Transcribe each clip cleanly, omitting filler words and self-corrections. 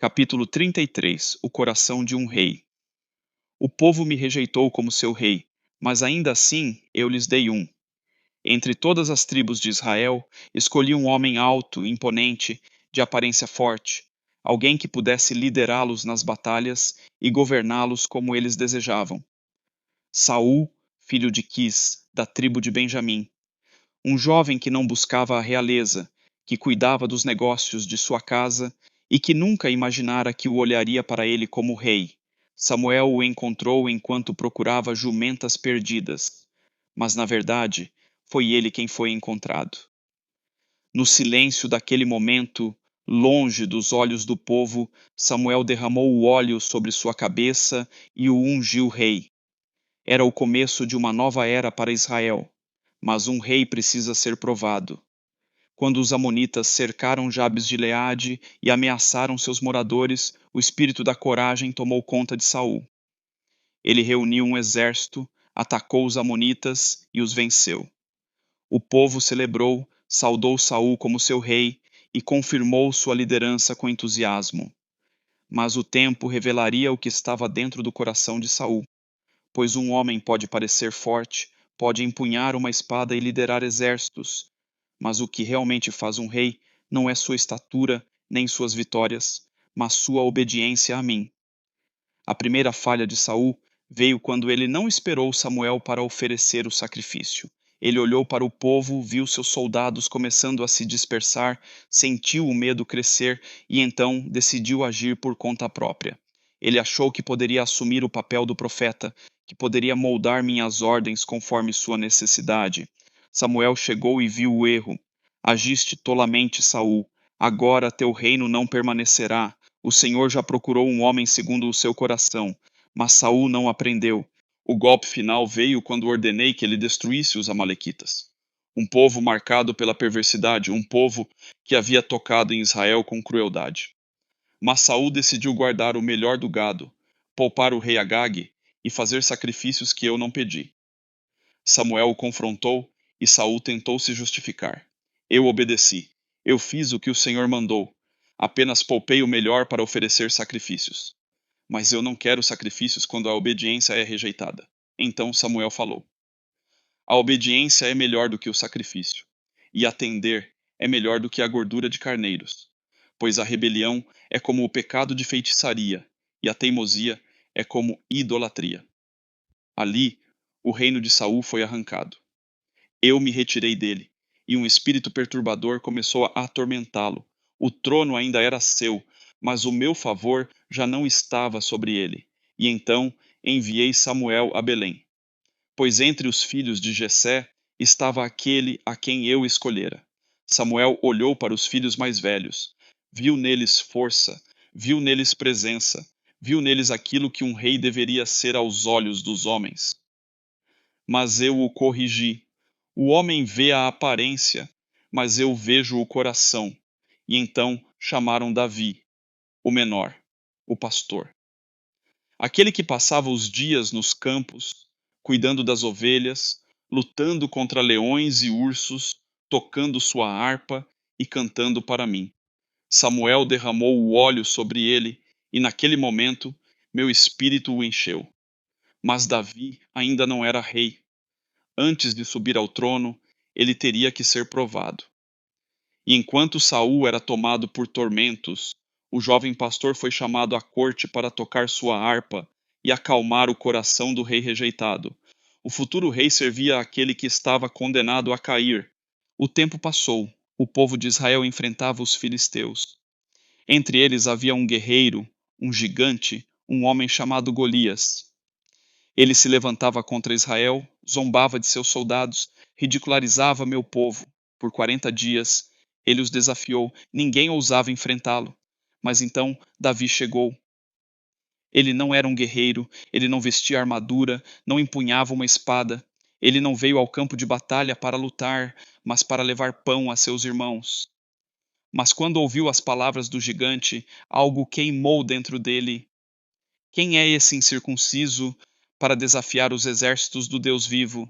Capítulo 33. O coração de um rei. O povo me rejeitou como seu rei, mas ainda assim eu lhes dei um. Entre todas as tribos de Israel, escolhi um homem alto, imponente, de aparência forte, alguém que pudesse liderá-los nas batalhas e governá-los como eles desejavam. Saul, filho de Quis, da tribo de Benjamim, um jovem que não buscava a realeza, que cuidava dos negócios de sua casa e que nunca imaginara que o olharia para ele como rei. Samuel o encontrou enquanto procurava jumentas perdidas, mas na verdade foi ele quem foi encontrado. No silêncio daquele momento, longe dos olhos do povo, Samuel derramou o óleo sobre sua cabeça e o ungiu rei. Era o começo de uma nova era para Israel, mas um rei precisa ser provado. Quando os amonitas cercaram Jabes de Gileade e ameaçaram seus moradores, o espírito da coragem tomou conta de Saul. Ele reuniu um exército, atacou os amonitas e os venceu. O povo celebrou, saudou Saul como seu rei e confirmou sua liderança com entusiasmo. Mas o tempo revelaria o que estava dentro do coração de Saul, pois um homem pode parecer forte, pode empunhar uma espada e liderar exércitos, mas o que realmente faz um rei não é sua estatura nem suas vitórias, mas sua obediência a mim. A primeira falha de Saul veio quando ele não esperou Samuel para oferecer o sacrifício. Ele olhou para o povo, viu seus soldados começando a se dispersar, sentiu o medo crescer e então decidiu agir por conta própria. Ele achou que poderia assumir o papel do profeta, que poderia moldar minhas ordens conforme sua necessidade. Samuel chegou e viu o erro. Agiste tolamente, Saul. Agora teu reino não permanecerá. O Senhor já procurou um homem segundo o seu coração, mas Saul não aprendeu. O golpe final veio quando ordenei que ele destruísse os amalequitas. Um povo marcado pela perversidade, um povo que havia tocado em Israel com crueldade. Mas Saul decidiu guardar o melhor do gado, poupar o rei Agag e fazer sacrifícios que eu não pedi. Samuel o confrontou e Saul tentou se justificar. Eu obedeci. Eu fiz o que o Senhor mandou. Apenas poupei o melhor para oferecer sacrifícios. Mas eu não quero sacrifícios quando a obediência é rejeitada. Então Samuel falou: A obediência é melhor do que o sacrifício, e atender é melhor do que a gordura de carneiros. Pois a rebelião é como o pecado de feitiçaria, e a teimosia é como idolatria. Ali, o reino de Saul foi arrancado. Eu me retirei dele, e um espírito perturbador começou a atormentá-lo. O trono ainda era seu, mas o meu favor já não estava sobre ele. E então enviei Samuel a Belém. Pois entre os filhos de Jessé estava aquele a quem eu escolhera. Samuel olhou para os filhos mais velhos, viu neles força, viu neles presença, viu neles aquilo que um rei deveria ser aos olhos dos homens. Mas eu o corrigi. O homem vê a aparência, mas eu vejo o coração. E então chamaram Davi, o menor, o pastor. Aquele que passava os dias nos campos, cuidando das ovelhas, lutando contra leões e ursos, tocando sua harpa e cantando para mim. Samuel derramou o óleo sobre ele, e naquele momento meu espírito o encheu. Mas Davi ainda não era rei. Antes de subir ao trono, ele teria que ser provado. E enquanto Saul era tomado por tormentos, o jovem pastor foi chamado à corte para tocar sua harpa e acalmar o coração do rei rejeitado. O futuro rei servia àquele que estava condenado a cair. O tempo passou. O povo de Israel enfrentava os filisteus. Entre eles havia um guerreiro, um gigante, um homem chamado Golias. Ele se levantava contra Israel, zombava de seus soldados, ridicularizava meu povo. Por 40 dias, ele os desafiou. Ninguém ousava enfrentá-lo. Mas então Davi chegou. Ele não era um guerreiro, ele não vestia armadura, não empunhava uma espada. Ele não veio ao campo de batalha para lutar, mas para levar pão a seus irmãos. Mas quando ouviu as palavras do gigante, algo queimou dentro dele. Quem é esse incircunciso para desafiar os exércitos do Deus vivo?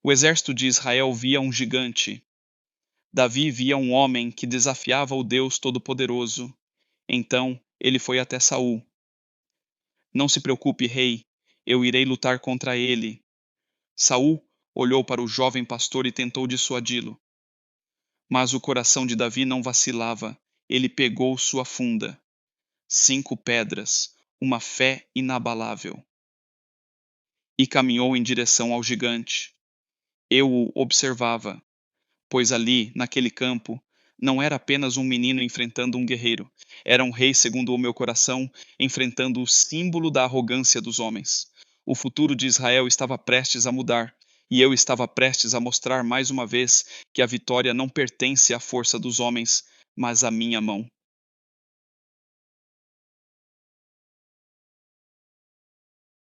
O exército de Israel via um gigante. Davi via um homem que desafiava o Deus Todo-Poderoso. Então Ele foi até Saul. Não se preocupe, rei, eu irei lutar contra ele. Saul olhou para o jovem pastor e tentou dissuadi-lo. Mas o coração de Davi não vacilava. Ele pegou sua funda, 5 pedras, uma fé inabalável, e caminhou em direção ao gigante. Eu o observava, pois ali, naquele campo, não era apenas um menino enfrentando um guerreiro, era um rei segundo o meu coração, enfrentando o símbolo da arrogância dos homens. O futuro de Israel estava prestes a mudar, e eu estava prestes a mostrar mais uma vez que a vitória não pertence à força dos homens, mas à minha mão.